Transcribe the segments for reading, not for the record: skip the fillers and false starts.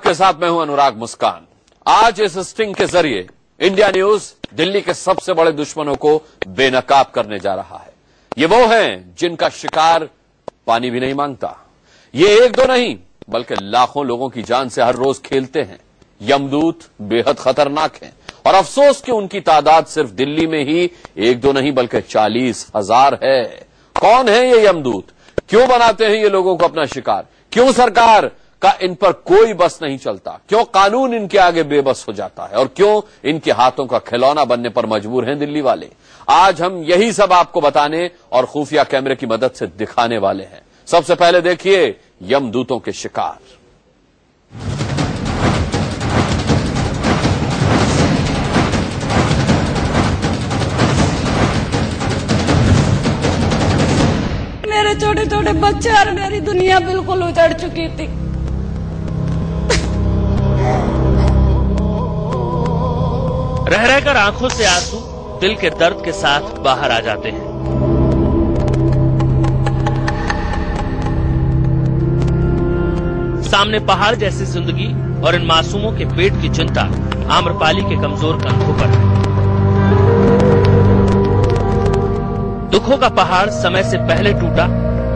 आपके साथ मैं हूं अनुराग मुस्कान। आज इस स्टिंग के जरिए इंडिया न्यूज दिल्ली के सबसे बड़े दुश्मनों को बेनकाब करने जा रहा है। ये वो हैं जिनका शिकार पानी भी नहीं मांगता। ये एक दो नहीं बल्कि लाखों लोगों की जान से हर रोज खेलते हैं। यमदूत बेहद खतरनाक हैं और अफसोस कि उनकी तादाद सिर्फ दिल्ली में ही एक दो नहीं बल्कि 40,000 है। कौन है ये यमदूत? क्यों बनाते हैं ये लोगों को अपना शिकार? क्यों सरकार का इन पर कोई बस नहीं चलता? क्यों कानून इनके आगे बेबस हो जाता है? और क्यों इनके हाथों का खिलौना बनने पर मजबूर हैं दिल्ली वाले? आज हम यही सब आपको बताने और खुफिया कैमरे की मदद से दिखाने वाले हैं। सबसे पहले देखिए यमदूतों के शिकार। मेरे छोटे छोटे बच्चे और मेरी दुनिया बिल्कुल उजड़ चुकी थी। रह रहकर आंखों से आंसू दिल के दर्द के साथ बाहर आ जाते हैं। सामने पहाड़ जैसी जिंदगी और इन मासूमों के पेट की चिंता आम्रपाली के कमजोर कंधों पर है। दुखों का पहाड़ समय से पहले टूटा।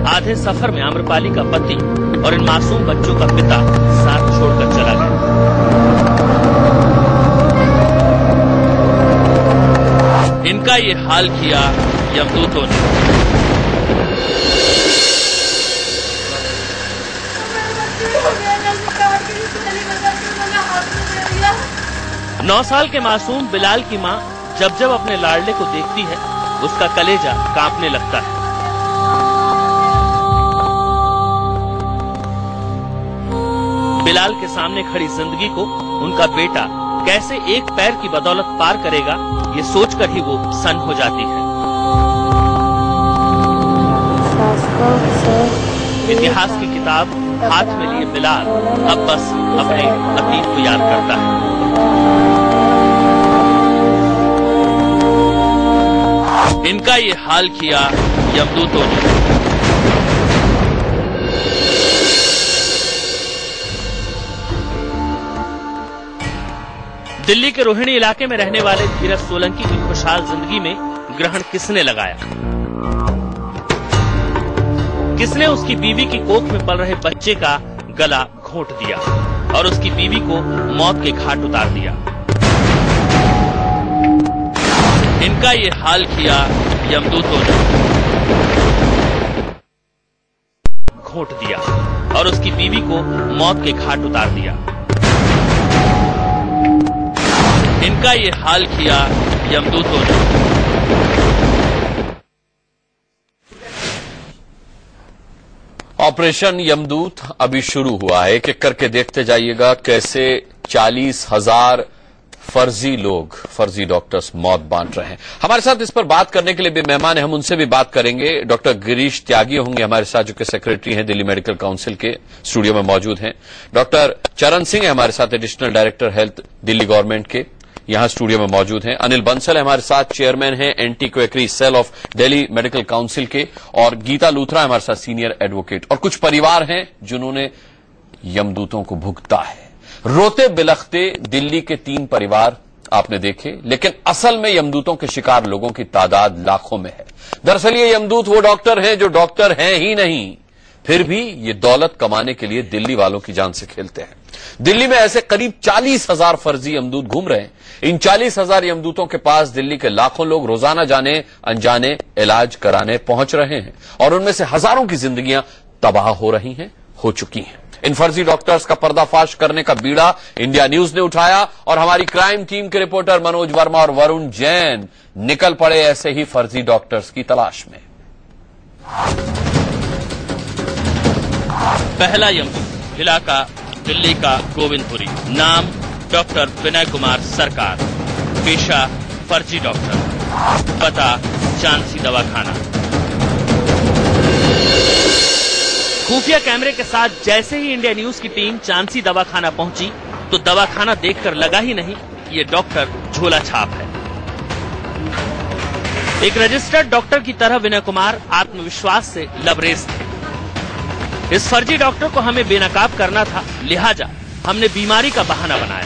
आधे सफर में आम्रपाली का पति और इन मासूम बच्चों का पिता साथ छोड़कर चला गया। इनका ये हाल किया यमदूतों ने। नौ साल के मासूम बिलाल की माँ जब जब अपने लाडले को देखती है उसका कलेजा कांपने लगता है। बिलाल के सामने खड़ी जिंदगी को उनका बेटा कैसे एक पैर की बदौलत पार करेगा ये सोचकर ही वो सन्न हो जाती है। इतिहास की किताब हाथ में लिए बिलाल अब बस अपने अतीत को याद करता है। इनका ये हाल किया यमदूतों ने। दिल्ली के रोहिणी इलाके में रहने वाले धीरज सोलंकी की खुशहाल जिंदगी में ग्रहण किसने लगाया? किसने उसकी बीवी की कोख में पल रहे बच्चे का गला घोंट दिया और उसकी बीवी को मौत के घाट उतार दिया? इनका ये हाल किया यमदूतों ने। घोंट दिया और उसकी बीवी को मौत के घाट उतार दिया। इनका ये हाल किया यमदूतों ने। ऑपरेशन यमदूत अभी शुरू हुआ है। एक एक करके देखते जाइएगा कैसे 40,000 फर्जी लोग, फर्जी डॉक्टर्स मौत बांट रहे हैं। हमारे साथ इस पर बात करने के लिए भी मेहमान है, हम उनसे भी बात करेंगे। डॉक्टर गिरीश त्यागी होंगे हमारे साथ, जो कि सेक्रेटरी हैं दिल्ली मेडिकल काउंसिल के, स्टूडियो में मौजूद हैं। डॉक्टर चरण सिंह है हमारे साथ, additional director health Delhi government के, यहां स्टूडियो में मौजूद हैं। अनिल बंसल हमारे साथ, चेयरमैन हैं anti quackery cell of Delhi medical council के, और गीता लूथरा हमारे साथ, सीनियर एडवोकेट। और कुछ परिवार हैं जिन्होंने यमदूतों को भुगता है। रोते बिलखते दिल्ली के 3 परिवार आपने देखे, लेकिन असल में यमदूतों के शिकार लोगों की तादाद लाखों में है। दरअसल ये यमदूत वो डॉक्टर हैं जो डॉक्टर हैं ही नहीं, फिर भी ये दौलत कमाने के लिए दिल्ली वालों की जान से खेलते हैं। दिल्ली में ऐसे करीब 40,000 फर्जी यमदूत घूम रहे हैं। इन 40,000 यमदूतों के पास दिल्ली के लाखों लोग रोजाना जाने अनजाने इलाज कराने पहुंच रहे हैं और उनमें से हजारों की जिंदगियां तबाह हो रही हैं, हो चुकी हैं। इन फर्जी डॉक्टर्स का पर्दाफाश करने का बीड़ा इंडिया न्यूज ने उठाया और हमारी क्राइम टीम के रिपोर्टर मनोज वर्मा और वरुण जैन निकल पड़े ऐसे ही फर्जी डॉक्टर्स की तलाश में। पहला यमदूत इलाका दिल्ली का गोविंदपुरी। नाम डॉक्टर विनय कुमार सरकार। पेशा फर्जी डॉक्टर। पता चांसी दवाखाना। खुफिया कैमरे के साथ जैसे ही इंडिया न्यूज की टीम चांसी दवाखाना पहुंची तो दवाखाना देखकर लगा ही नहीं कि ये डॉक्टर झोला छाप है। एक रजिस्टर्ड डॉक्टर की तरह विनय कुमार आत्मविश्वास से लबरेज थे। इस फर्जी डॉक्टर को हमें बेनकाब करना था, लिहाजा हमने बीमारी का बहाना बनाया।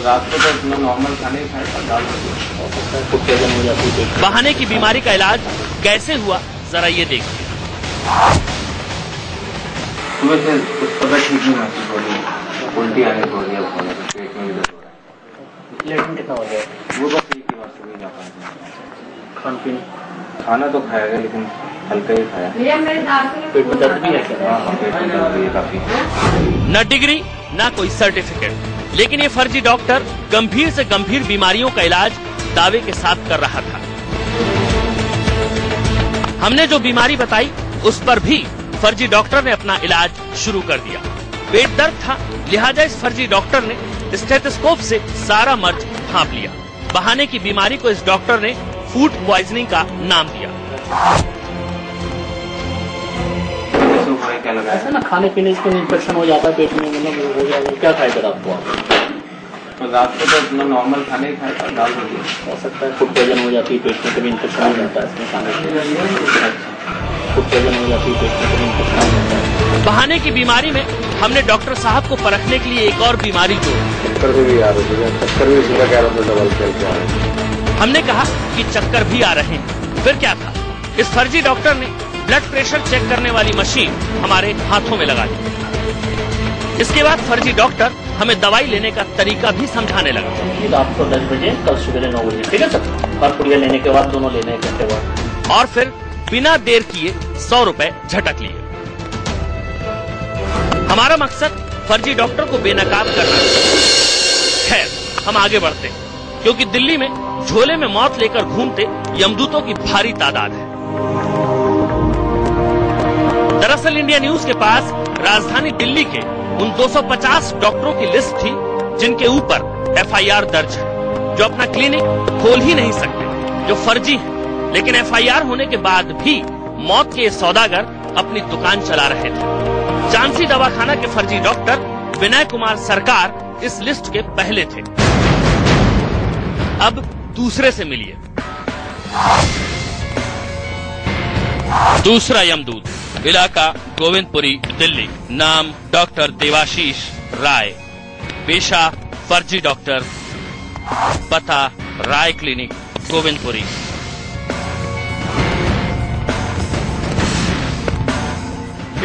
रात को तो अपना नॉर्मल खाने ही खाया, दाल फूड पॉइजन हो जाती है। बहाने की बीमारी का इलाज कैसे हुआ, जरा ये देखिए। सुबह से कुछ तबियत ठीक नहीं महसूस हो रही, उल्टी आने हो रही है, पेट में भी दर्द हो रहा है। लेकिन कितना हो गया? वो बस एक ही बार सुबह जा पाए। खाना तो खाया गया लेकिन हल्का ही खाया। पेट में दर्द भी है क्या? हाँ, पेट में दर्द भी है काफी। न डिग्री न कोई सर्टिफिकेट, लेकिन ये फर्जी डॉक्टर गंभीर से गंभीर बीमारियों का इलाज दावे के साथ कर रहा था। हमने जो बीमारी बताई उस पर भी फर्जी डॉक्टर ने अपना इलाज शुरू कर दिया। पेट दर्द था, लिहाजा इस फर्जी डॉक्टर ने स्टेथोस्कोप से सारा मर्ज भांप लिया। बहाने की बीमारी को इस डॉक्टर ने फूड पॉइजनिंग का नाम दिया। क्या लगा ऐसा ना खाने पीने से इन्फेक्शन हो जाता है पेट में, मतलब हो जाएगा। क्या खाए फिर आपको? तो रात को तो अपना नॉर्मल खाने ही खाया, दाल फूड हो सकता है फूड पॉइजन हो जाती है, पेट में कभी इन्फेक्शन हो जाता है इसमें खाने से। फूड पॉइजन हो जाती है, पेट में कभी इन्फेक्शन हो जाता है। बहाने की बीमारी में हमने डॉक्टर साहब को परखने के लिए एक और बीमारी जोड़ी। चक्कर भी आ रहे थे, चक्कर भी सुबह कह रहा था डबल चल के आ रहे। हमने कहा कि चक्कर भी आ रहे हैं, फिर क्या था? इस फर्जी डॉक्टर ने ब्लड प्रेशर चेक करने वाली मशीन हमारे हाथों में लगा दी। इसके बाद फर्जी डॉक्टर हमें दवाई लेने का तरीका भी समझाने लगा। रात को 10 बजे, कल सुबह 9 बजे, ठीक है सर? और पुड़िया लेने के बाद दोनों लेने एक घंटे बाद। और फिर बिना देर किए 100 रुपए झटक लिए। हमारा मकसद फर्जी डॉक्टर को बेनकाब करना है। खैर, हम आगे बढ़ते हैं, क्योंकि दिल्ली में झोले में मौत लेकर घूमते यमदूतों की भारी तादाद है। दरअसल इंडिया न्यूज के पास राजधानी दिल्ली के उन 250 डॉक्टरों की लिस्ट थी जिनके ऊपर FIR दर्ज है, जो अपना क्लिनिक खोल ही नहीं सकते, जो फर्जी है। लेकिन FIR होने के बाद भी मौत के सौदागर अपनी दुकान चला रहे थे। झांसी दवाखाना के फर्जी डॉक्टर विनय कुमार सरकार इस लिस्ट के पहले थे। अब दूसरे से मिलिए। दूसरा यमदूत, इलाका गोविंदपुरी, दिल्ली। नाम डॉक्टर देवाशीष राय, पेशा फर्जी डॉक्टर, पता राय क्लिनिक, गोविंदपुरी।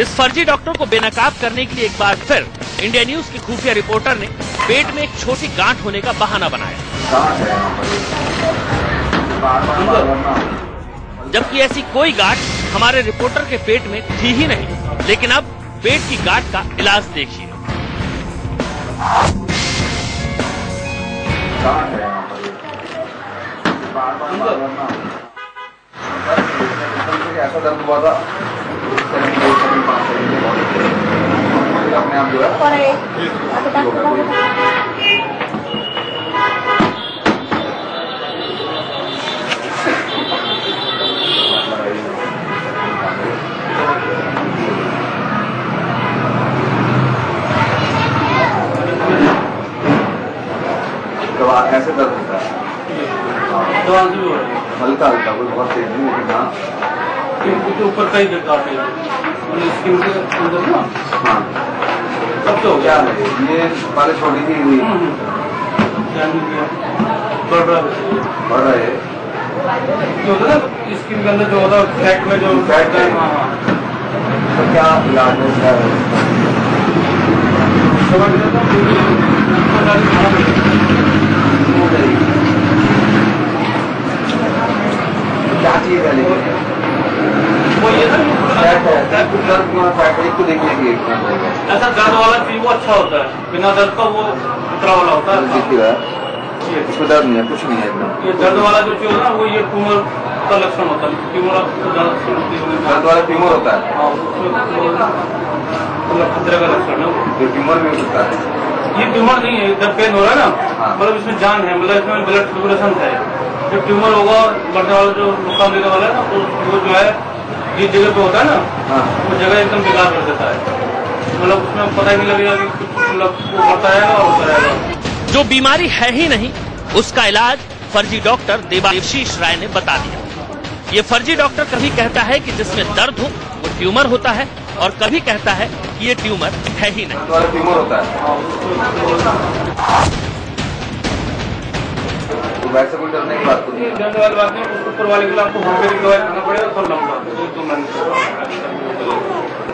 इस फर्जी डॉक्टर को बेनकाब करने के लिए एक बार फिर इंडिया न्यूज की खुफिया रिपोर्टर ने पेट में एक छोटी गांठ होने का बहाना बनाया, जबकि ऐसी कोई गांठ हमारे रिपोर्टर के पेट में थी ही नहीं। लेकिन अब पेट की गांठ का इलाज देखिए। ऐसा दर्द हुआ था अपने आप जो है ऐसे दर्द होता है, हल्का हल्का, कोई बहुत तेज नहीं, लेकिन हाँ ऊपर कई जगह पे स्किन के अंदर ना। हाँ, सब तो क्या है ये पहले छोटी थी, बढ़ रहा है जो होता है ना स्किन के अंदर, जो होता है फैट में जो फैट है। हाँ हाँ, तो क्या इलाज है इसका? क्या चाहिए पहले? वो ये ना फैट है, फैट एक तो देखने की ऐसा दर्द वाला चीज वो अच्छा होता है, बिना दर्द का वो उतरा वाला होता है। इसमें दर्द नहीं है, कुछ नहीं है इतना। ये दर्द वाला जो चीज है ना, वो ये ट्यूमर का लक्षण होता है। ट्यूमर दर्द वाला ट्यूमर होता है, मतलब खतरे का लक्षण है। जो ट्यूमर भी होता है। ये ट्यूमर नहीं है, जब पेन हो रहा है ना, हाँ। मतलब इसमें जान है, मतलब इसमें ब्लड सर्कुलेशन है। जब ट्यूमर होगा, बढ़ने वाला जो नुकसान देने वाला है ना, वो जो है जिस जगह पे होता है ना, हाँ। वो जगह एकदम बेकार कर देता है। मतलब उसमें पता ही नहीं लगेगा कि कुछ मतलब वो होता रहेगा और होता रहेगा। जो बीमारी है ही नहीं, उसका इलाज फर्जी डॉक्टर देवाशीष राय ने बता दिया। ये फर्जी डॉक्टर कभी कहता है कि जिसमें दर्द हो वो ट्यूमर होता है, और कभी कहता है कि ये ट्यूमर है ही नहीं। तुम्हारा ट्यूमर होता है तो वैसे कोई डरने की बात तो नहीं। डरने वाली बात नहीं, ऊपर वाले के लिए आपको होमोपैथिक दवाई खाना पड़ेगा थोड़ा लंबा,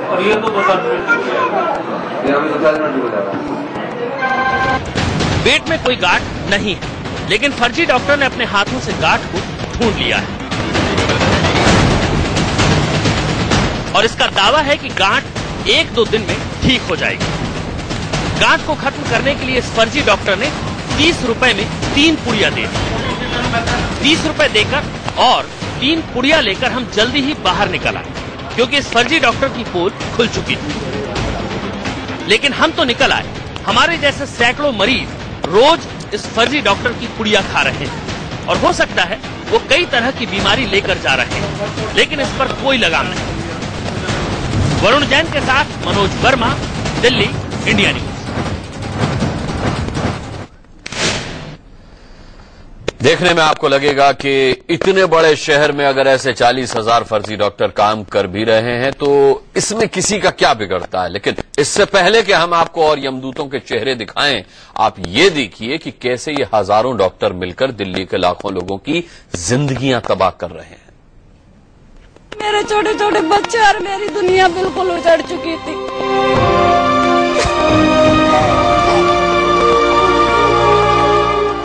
और ये तो 2-4 मिनट ये अभी 2-4 मिनट हो जाएगा। पेट में कोई गांठ नहीं है, लेकिन फर्जी डॉक्टर ने अपने हाथों से गांठ को ढूंढ लिया है और इसका दावा है कि गांठ 1-2 दिन में ठीक हो जाएगी। गांठ को खत्म करने के लिए इस फर्जी डॉक्टर ने 30 रुपए में 3 पुड़िया दे दी। 30 रुपए देकर और 3 पुड़िया लेकर हम जल्दी ही बाहर निकल आए, क्योंकि इस फर्जी डॉक्टर की पोल खुल चुकी थी। लेकिन हम तो निकल आए, हमारे जैसे सैकड़ों मरीज रोज इस फर्जी डॉक्टर की पुड़िया खा रहे हैं और हो सकता है वो कई तरह की बीमारी लेकर जा रहे हैं, लेकिन इस पर कोई लगाम नहीं। वरुण जैन के साथ मनोज वर्मा, दिल्ली, इंडिया न्यूज। देखने में आपको लगेगा कि इतने बड़े शहर में अगर ऐसे 40,000 फर्जी डॉक्टर काम कर भी रहे हैं तो इसमें किसी का क्या बिगड़ता है। लेकिन इससे पहले कि हम आपको और यमदूतों के चेहरे दिखाएं, आप ये देखिए कि कैसे ये हजारों डॉक्टर मिलकर दिल्ली के लाखों लोगों की जिंदगियां तबाह कर रहे हैं। मेरे छोटे छोटे बच्चे और मेरी दुनिया बिल्कुल उजड़ चुकी थी।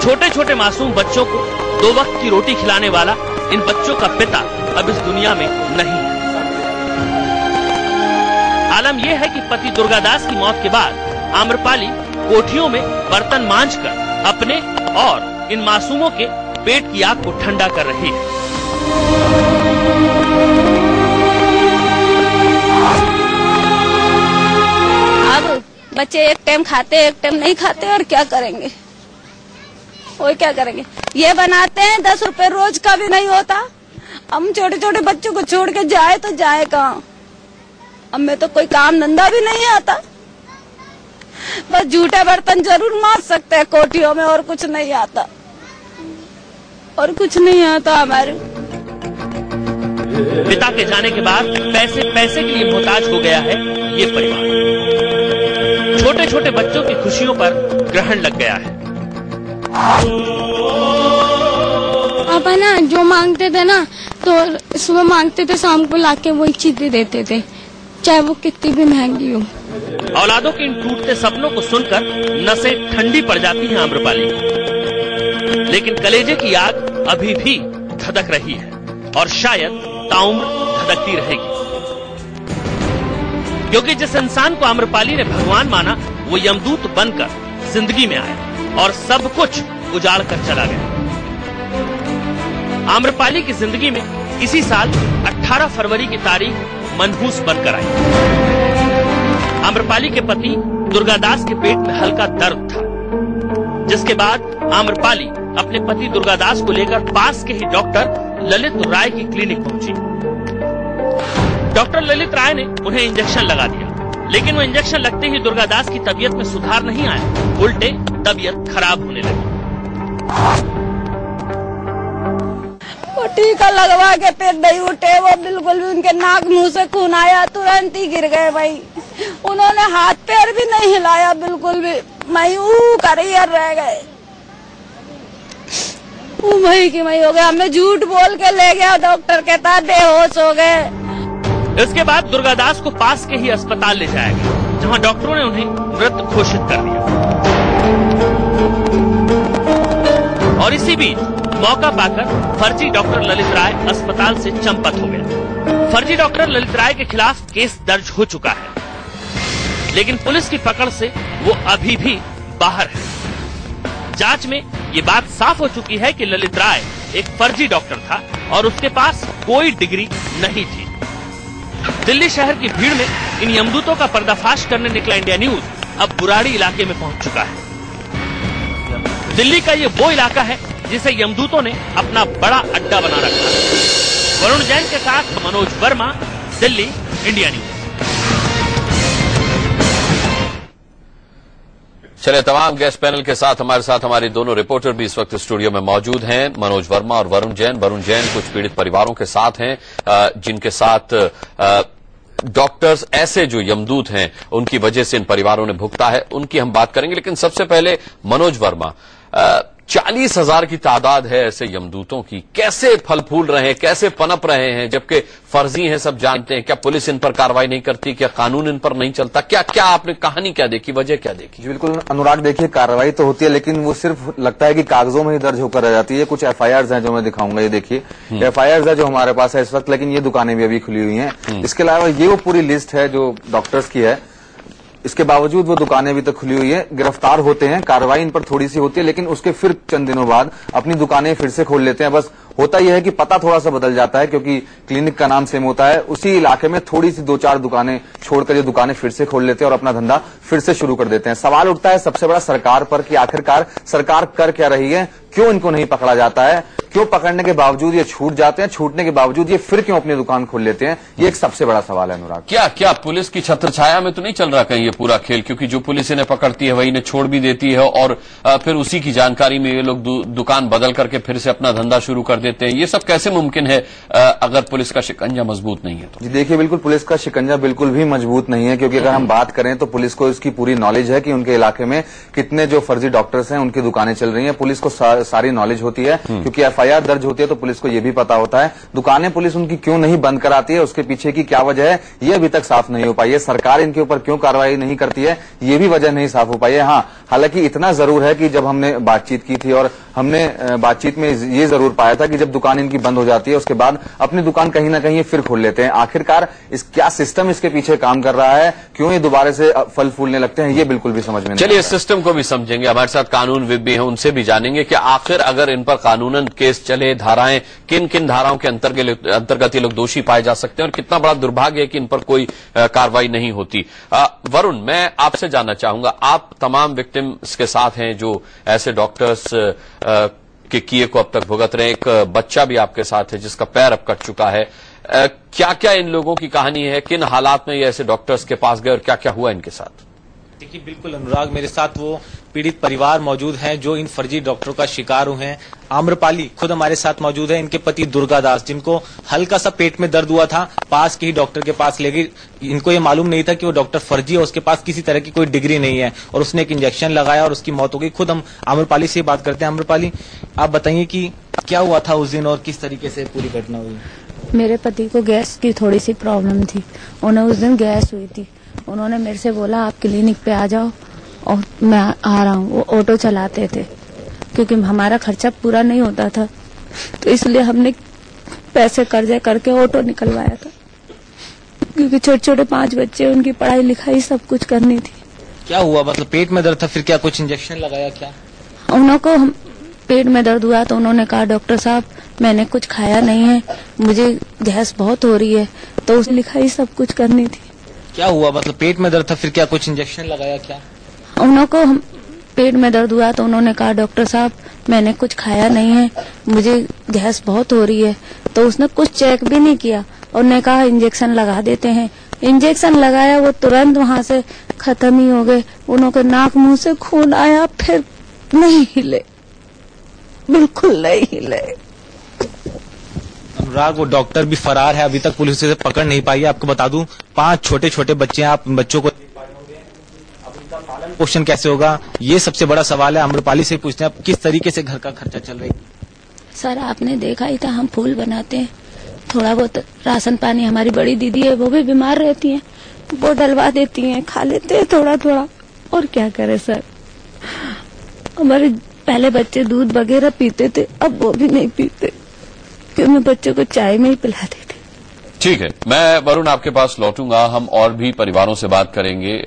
छोटे छोटे मासूम बच्चों को 2 वक्त की रोटी खिलाने वाला इन बच्चों का पिता अब इस दुनिया में नहीं है। आलम यह है कि पति दुर्गादास की मौत के बाद आम्रपाली कोठियों में बर्तन मांजकर अपने और इन मासूमों के पेट की आग को ठंडा कर रही है। अब बच्चे एक टाइम खाते एक टाइम नहीं खाते और क्या करेंगे, और क्या करेंगे। ये बनाते हैं 10 रुपए रोज का भी नहीं होता। हम छोटे छोटे बच्चों को छोड़ के जाए तो जाए कहाँ। हमें तो कोई काम धंधा भी नहीं आता, बस झूठे बर्तन जरूर मार सकते हैं कोठियों में, और कुछ नहीं आता, और कुछ नहीं आता हमारे। पिता के जाने के बाद पैसे के लिए मोहताज हो गया है ये परिवार। छोटे छोटे बच्चों की खुशियों पर ग्रहण लग गया है। पापा ना जो मांगते थे ना, तो सुबह मांगते थे, शाम को लाके वही चीजें देते थे, चाहे वो कितनी भी महंगी हो। औलादों के इन टूटते सपनों को सुनकर नसें ठंडी पड़ जाती हैं आम्रपाली की। लेकिन कलेजे की आग अभी भी धधक रही है और शायद ताउम्र धधकती रहेगी, क्योंकि जिस इंसान को आम्रपाली ने भगवान माना वो यमदूत बनकर जिंदगी में आया और सब कुछ उजाड़ कर चला गया। आम्रपाली की जिंदगी में इसी साल 18 फरवरी की तारीख मनहूस बनकर आई। आम्रपाली के पति दुर्गादास के पेट में हल्का दर्द था, जिसके बाद आम्रपाली अपने पति दुर्गादास को लेकर पास के ही डॉक्टर ललित राय की क्लिनिक पहुंची। डॉक्टर ललित राय ने उन्हें इंजेक्शन लगा दिया, लेकिन वो इंजेक्शन लगते ही दुर्गादास की तबीयत में सुधार नहीं आया, उल्टे तबीयत खराब होने लगी। वो टीका लगवा के फिर नहीं उठे, वो बिल्कुल भी, उनके नाक मुंह से खून आया, तुरंत ही गिर गए भाई। उन्होंने हाथ पैर भी नहीं हिलाया बिल्कुल भी, मयूं कर रह गए, मई की मई हो गए। हमें झूठ बोल के ले गया, डॉक्टर कहता बेहोश हो गए। इसके बाद दुर्गादास को पास के ही अस्पताल ले जाया गया, जहां डॉक्टरों ने उन्हें मृत घोषित कर दिया। और इसी बीच मौका पाकर फर्जी डॉक्टर ललित राय अस्पताल से चंपत हो गया। फर्जी डॉक्टर ललित राय के खिलाफ केस दर्ज हो चुका है, लेकिन पुलिस की पकड़ से वो अभी भी बाहर है। जांच में ये बात साफ हो चुकी है कि ललित राय एक फर्जी डॉक्टर था और उसके पास कोई डिग्री नहीं थी। दिल्ली शहर की भीड़ में इन यमदूतों का पर्दाफाश करने निकला इंडिया न्यूज अब बुराड़ी इलाके में पहुंच चुका है। दिल्ली का ये वो इलाका है जिसे यमदूतों ने अपना बड़ा अड्डा बना रखा है। वरुण जैन के साथ मनोज वर्मा, दिल्ली, इंडिया न्यूज। चलिए, तमाम गेस्ट पैनल के साथ हमारे दोनों रिपोर्टर भी इस वक्त स्टूडियो में मौजूद हैं, मनोज वर्मा और वरुण जैन। वरुण जैन कुछ पीड़ित परिवारों के साथ हैं, जिनके साथ डॉक्टर्स ऐसे जो यमदूत हैं उनकी वजह से इन परिवारों ने भुगता है, उनकी हम बात करेंगे। लेकिन सबसे पहले मनोज वर्मा, 40,000 की तादाद है ऐसे यमदूतों की, कैसे फल फूल रहे हैं, कैसे पनप रहे हैं, जबकि फर्जी हैं, सब जानते हैं। क्या पुलिस इन पर कार्रवाई नहीं करती? क्या कानून इन पर नहीं चलता? क्या क्या आपने कहानी क्या देखी, वजह क्या देखी? जी बिल्कुल अनुराग, देखिए कार्रवाई तो होती है लेकिन वो सिर्फ लगता है कि कागजों में ही दर्ज होकर रह जाती है। कुछ FIRs हैं जो मैं दिखाऊंगा, ये देखिए FIRs है जो हमारे पास है इस वक्त, लेकिन ये दुकानें भी अभी खुली हुई हैं। इसके अलावा ये वो पूरी लिस्ट है जो डॉक्टर्स की है, इसके बावजूद वो दुकानें अभी तक खुली हुई है। गिरफ्तार होते हैं, कार्रवाई इन पर थोड़ी सी होती है, लेकिन उसके फिर चंद दिनों बाद अपनी दुकानें फिर से खोल लेते हैं। बस होता यह है कि पता थोड़ा सा बदल जाता है, क्योंकि क्लिनिक का नाम सेम होता है। उसी इलाके में थोड़ी सी 2-4 दुकानें छोड़कर ये दुकानें फिर से खोल लेते हैं और अपना धंधा फिर से शुरू कर देते हैं। सवाल उठता है सबसे बड़ा सरकार पर कि आखिरकार सरकार कर क्या रही है, क्यों इनको नहीं पकड़ा जाता है, क्यों पकड़ने के बावजूद ये छूट जाते हैं, छूटने के बावजूद ये फिर क्यों अपनी दुकान खोल लेते हैं, ये एक सबसे बड़ा सवाल है अनुराग। क्या पुलिस की छत्रछाया में तो नहीं चल रहा कहीं ये पूरा खेल? क्योंकि जो पुलिस इन्हें पकड़ती है वही इन्हें छोड़ भी देती है और फिर उसी की जानकारी में ये लोग दुकान बदल करके फिर से अपना धंधा शुरू कर देते हैं। ये सब कैसे मुमकिन है अगर पुलिस का शिकंजा मजबूत नहीं है तो? जी देखिए, बिल्कुल पुलिस का शिकंजा बिल्कुल भी मजबूत नहीं है, क्योंकि अगर हम बात करें तो पुलिस को इसकी पूरी नॉलेज है कि उनके इलाके में कितने जो फर्जी डॉक्टर्स हैं उनकी दुकानें चल रही हैं। पुलिस को सारी नॉलेज होती है, क्योंकि FIR दर्ज होती है तो पुलिस को यह भी पता होता है। दुकानें पुलिस उनकी क्यों नहीं बंद कराती है, उसके पीछे की क्या वजह है, ये अभी तक साफ नहीं हो पाई है। सरकार इनके ऊपर क्यों कार्रवाई नहीं करती है, ये भी वजह नहीं साफ हो पाई है। हाँ, हालांकि इतना जरूर है कि जब हमने बातचीत की थी और हमने बातचीत में ये जरूर पाया था कि जब दुकान इनकी बंद हो जाती है उसके बाद अपनी दुकान कहीं ना कहीं फिर खोल लेते हैं। आखिरकार इस क्या सिस्टम इसके पीछे काम कर रहा है, क्यों ये दोबारा से फल फूलने लगते हैं, ये बिल्कुल भी समझ में नहीं। चलिए, इस सिस्टम को भी समझेंगे। हमारे साथ कानूनविद भी हैं, उनसे भी जानेंगे कि आखिर अगर इन पर कानूनन केस चले, धाराएं किन किन धाराओं के अंतर्गत ये लोग दोषी पाए जा सकते हैं और कितना बड़ा दुर्भाग्य है कि इन पर कोई कार्रवाई नहीं होती। वरुण, मैं आपसे जानना चाहूंगा, आप तमाम विक्टिम्स के साथ हैं जो ऐसे डॉक्टर्स के किए को अब तक भुगत रहे हैं। एक बच्चा भी आपके साथ है जिसका पैर अब कट चुका है। क्या क्या इन लोगों की कहानी है, किन हालात में ये ऐसे डॉक्टर्स के पास गए और क्या क्या हुआ इनके साथ? देखिए, बिल्कुल अनुराग, मेरे साथ वो पीड़ित परिवार मौजूद हैं जो इन फर्जी डॉक्टरों का शिकार हुए हैं। आम्रपाली खुद हमारे साथ मौजूद है, इनके पति दुर्गा दास, जिनको हल्का सा पेट में दर्द हुआ था, पास के ही डॉक्टर के पास ले गई। इनको ये मालूम नहीं था कि वो डॉक्टर फर्जी है, उसके पास किसी तरह की कोई डिग्री नहीं है और उसने एक इंजेक्शन लगाया और उसकी मौत हो गई। खुद हम आम्रपाली से बात करते हैं। आम्रपाली, आप बताइए कि क्या हुआ था उस दिन और किस तरीके से पूरी घटना हुई? मेरे पति को गैस की थोड़ी सी प्रॉब्लम थी, उन्हें उस दिन गैस हुई थी। उन्होंने मेरे से बोला आप क्लिनिक पे आ जाओ और मैं आ रहा हूँ। वो ऑटो चलाते थे, क्योंकि हमारा खर्चा पूरा नहीं होता था तो इसलिए हमने पैसे कर्जे करके ऑटो निकलवाया था, क्योंकि छोटे छोटे 5 बच्चे, उनकी पढ़ाई लिखाई सब कुछ करनी थी। क्या हुआ, मतलब पेट में दर्द था, फिर क्या कुछ इंजेक्शन लगाया क्या? उनको पेट में दर्द हुआ तो उन्होंने कहा डॉक्टर साहब मैंने कुछ खाया नहीं है, मुझे गैस बहुत हो रही है, तो उस लिखाई सब कुछ करनी थी। क्या हुआ, मतलब पेट में दर्द था, फिर क्या कुछ इंजेक्शन लगाया क्या? उनको पेट में दर्द हुआ तो उन्होंने कहा डॉक्टर साहब मैंने कुछ खाया नहीं है, मुझे गैस बहुत हो रही है, तो उसने कुछ चेक भी नहीं किया और ने कहा इंजेक्शन लगा देते हैं। इंजेक्शन लगाया, वो तुरंत वहां से खत्म ही हो गए। उनके नाक मुंह से खून आया, फिर नहीं हिले, बिल्कुल नहीं हिले। अनुराग, वो डॉक्टर भी फरार है, अभी तक पुलिस उसे पकड़ नहीं पाई है। आपको बता दूं 5 छोटे छोटे बच्चे हैं, आप बच्चों को अब उनका पालन पोषण कैसे होगा, ये सबसे बड़ा सवाल है। आम्रपाली से पूछते हैं, किस तरीके से घर का खर्चा चल रहा है? सर आपने देखा ही था, हम फूल बनाते हैं, थोड़ा बहुत राशन पानी, हमारी बड़ी दीदी है वो भी बीमार रहती हैं, वो डलवा देती हैं, खा लेते हैं थोड़ा थोड़ा, और क्या करे सर। हमारे पहले बच्चे दूध वगैरह पीते थे, अब वो भी नहीं पीते, क्योंकि मैं बच्चों को चाय में ही पिला देती। ठीक है, मैं वरुण आपके पास लौटूंगा। हम और भी परिवारों से बात करेंगे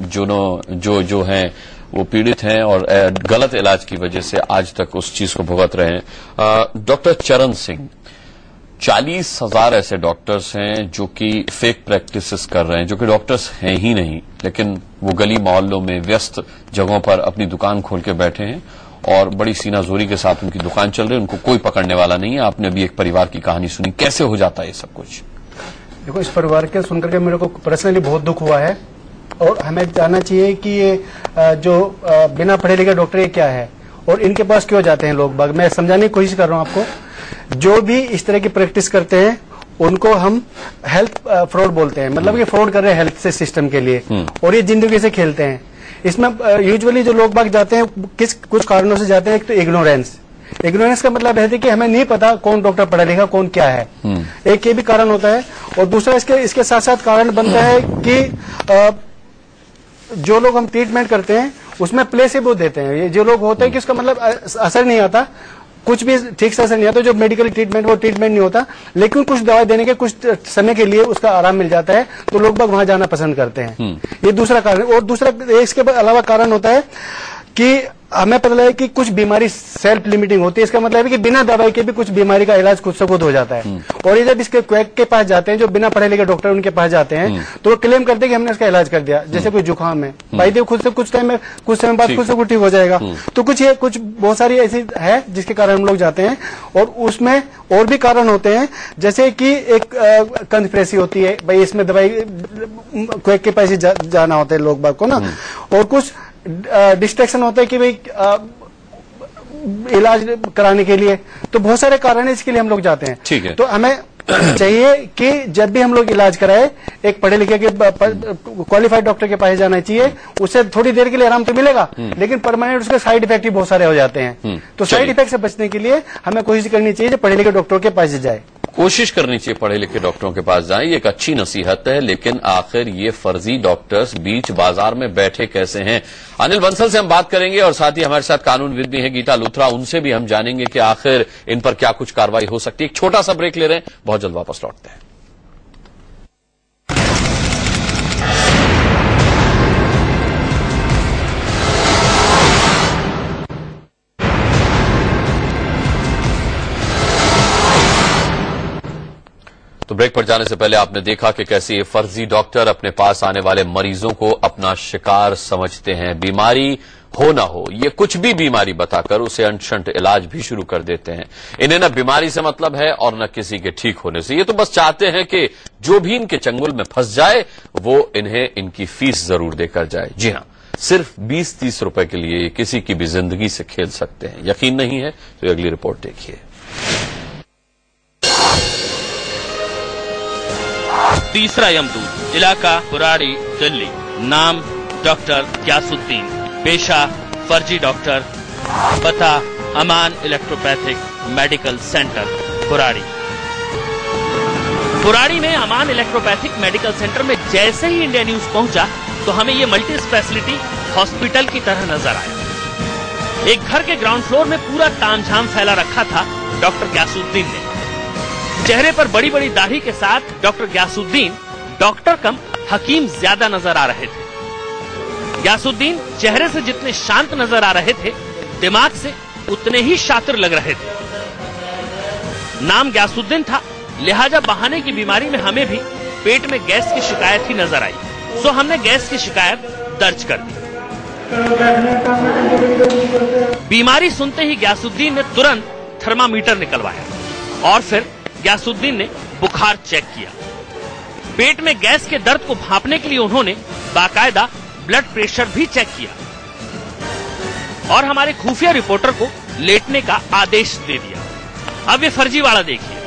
जो हैं वो पीड़ित हैं और गलत इलाज की वजह से आज तक उस चीज को भुगत रहे हैं। डॉक्टर चरण सिंह, 40,000 ऐसे डॉक्टर्स हैं जो कि फेक प्रैक्टिसेस कर रहे हैं, जो कि डॉक्टर्स हैं ही नहीं, लेकिन वो गली मोहल्लों में व्यस्त जगहों पर अपनी दुकान खोल के बैठे हैं और बड़ी सीनाजोरी के साथ उनकी दुकान चल रही है, उनको कोई पकड़ने वाला नहीं है। आपने अभी एक परिवार की कहानी सुनी, कैसे हो जाता है ये सब कुछ? देखो, इस परिवार के सुनकर के मेरे को पर्सनली बहुत दुख हुआ है और हमें जानना चाहिए कि ये जो बिना पढ़े लिखे डॉक्टर ये क्या है और इनके पास क्यों जाते हैं लोग बाग। मैं समझाने की कोशिश कर रहा हूँ आपको। जो भी इस तरह की प्रैक्टिस करते हैं उनको हम हेल्थ फ्रॉड बोलते हैं, मतलब ये फ्रॉड कर रहे हैं हेल्थ सिस्टम के लिए और ये जिंदगी से खेलते हैं। इसमें यूजुअली जो लोग बाग जाते हैं कुछ कारणों से जाते हैं। एक तो इग्नोरेंस का मतलब है कि हमें नहीं पता कौन डॉक्टर पढ़ा लिखा कौन क्या है, एक ये भी कारण होता है। और दूसरा इसके साथ साथ कारण बनता है कि जो लोग हम ट्रीटमेंट करते हैं उसमें प्लेसिबो देते हैं। ये जो लोग होते हैं कि उसका मतलब असर नहीं आता, कुछ भी ठीक से असर नहीं आता, जो मेडिकल ट्रीटमेंट वो ट्रीटमेंट नहीं होता, लेकिन कुछ दवा देने के कुछ समय के लिए उसका आराम मिल जाता है, तो लोग वहां जाना पसंद करते हैं। ये दूसरा कारण। और दूसरा इसके अलावा कारण होता है कि हमें पता लगा कि कुछ बीमारी सेल्फ लिमिटिंग होती है। इसका मतलब है कि बिना दवाई के भी कुछ बीमारी का इलाज खुद से खुद हो जाता है। और ये जब इसके क्वैक के पास जाते हैं, जो बिना पढ़े लिखे डॉक्टर उनके पास जाते हैं, तो वो क्लेम करते हैं कि हमने इसका इलाज कर दिया। जैसे कोई जुकाम है, भाई देव खुद से कुछ समय बाद खुद से ठीक हो जाएगा। तो कुछ बहुत सारी ऐसी है जिसके कारण हम लोग जाते हैं। और उसमें और भी कारण होते हैं, जैसे कि एक कंस्पिरेसी होती है, भाई इसमें दवाई क्वैक के पास जाना होता है लोग बाग को ना। और कुछ डिस्ट्रैक्शन होता है कि भाई इलाज कराने के लिए। तो बहुत सारे कारण है, इसके लिए हम लोग जाते हैं। ठीक है। तो हमें चाहिए कि जब भी हम लोग इलाज कराए, एक पढ़े लिखे के क्वालिफाइड डॉक्टर के पास जाना चाहिए। उससे थोड़ी देर के लिए आराम तो मिलेगा, लेकिन परमानेंट उसके साइड इफेक्ट भी बहुत सारे हो जाते हैं। तो साइड इफेक्ट से बचने के लिए हमें कोशिश करनी चाहिए पढ़े लिखे डॉक्टरों के पास जाए। कोशिश करनी चाहिए पढ़े लिखे डॉक्टरों के पास जाएं, ये एक अच्छी नसीहत है। लेकिन आखिर ये फर्जी डॉक्टर्स बीच बाजार में बैठे कैसे हैं? अनिल बंसल से हम बात करेंगे और साथ ही हमारे साथ कानूनविद भी हैं गीता लूथरा, उनसे भी हम जानेंगे कि आखिर इन पर क्या कुछ कार्रवाई हो सकती है। एक छोटा सा ब्रेक ले रहे हैं, बहुत जल्द वापस लौटते हैं। तो ब्रेक पर जाने से पहले आपने देखा कि कैसे ये फर्जी डॉक्टर अपने पास आने वाले मरीजों को अपना शिकार समझते हैं। बीमारी हो ना हो, ये कुछ भी बीमारी बताकर उसे अनशंट इलाज भी शुरू कर देते हैं। इन्हें न बीमारी से मतलब है और न किसी के ठीक होने से। ये तो बस चाहते हैं कि जो भी इनके चंगुल में फंस जाए वो इन्हें इनकी फीस जरूर देकर जाए। जी हां, सिर्फ 20-30 रुपए के लिए किसी की भी जिंदगी से खेल सकते हैं। यकीन नहीं है तो अगली रिपोर्ट देखिए। तीसरा यमदूत, इलाका बुराड़ी, दिल्ली। नाम डॉक्टर ग्यासुद्दीन, पेशा फर्जी डॉक्टर, पता Aman electropathic medical centre, Burari. Burari में अमान इलेक्ट्रोपैथिक मेडिकल सेंटर में जैसे ही इंडिया न्यूज पहुंचा तो हमें ये मल्टी स्पेशलिटी हॉस्पिटल की तरह नजर आया। एक घर के ग्राउंड फ्लोर में पूरा तामझाम फैला रखा था डॉक्टर ग्यासुद्दीन ने। चेहरे पर बड़ी बड़ी दाढ़ी के साथ डॉक्टर ग्यासुद्दीन डॉक्टर कम हकीम ज्यादा नजर आ रहे थे। ग्यासुद्दीन चेहरे से जितने शांत नजर आ रहे थे, दिमाग से उतने ही शातिर लग रहे थे। नाम ग्यासुद्दीन था, लिहाजा बहाने की बीमारी में हमें भी पेट में गैस की शिकायत ही नजर आई, सो हमने गैस की शिकायत दर्ज कर दी। बीमारी सुनते ही ग्यासुद्दीन ने तुरंत थर्मामीटर निकलवाया और फिर ग्यासुद्दीन ने बुखार चेक किया। पेट में गैस के दर्द को भांपने के लिए उन्होंने बाकायदा ब्लड प्रेशर भी चेक किया और हमारे खुफिया रिपोर्टर को लेटने का आदेश दे दिया। अब ये फर्जीवाड़ा देखिए।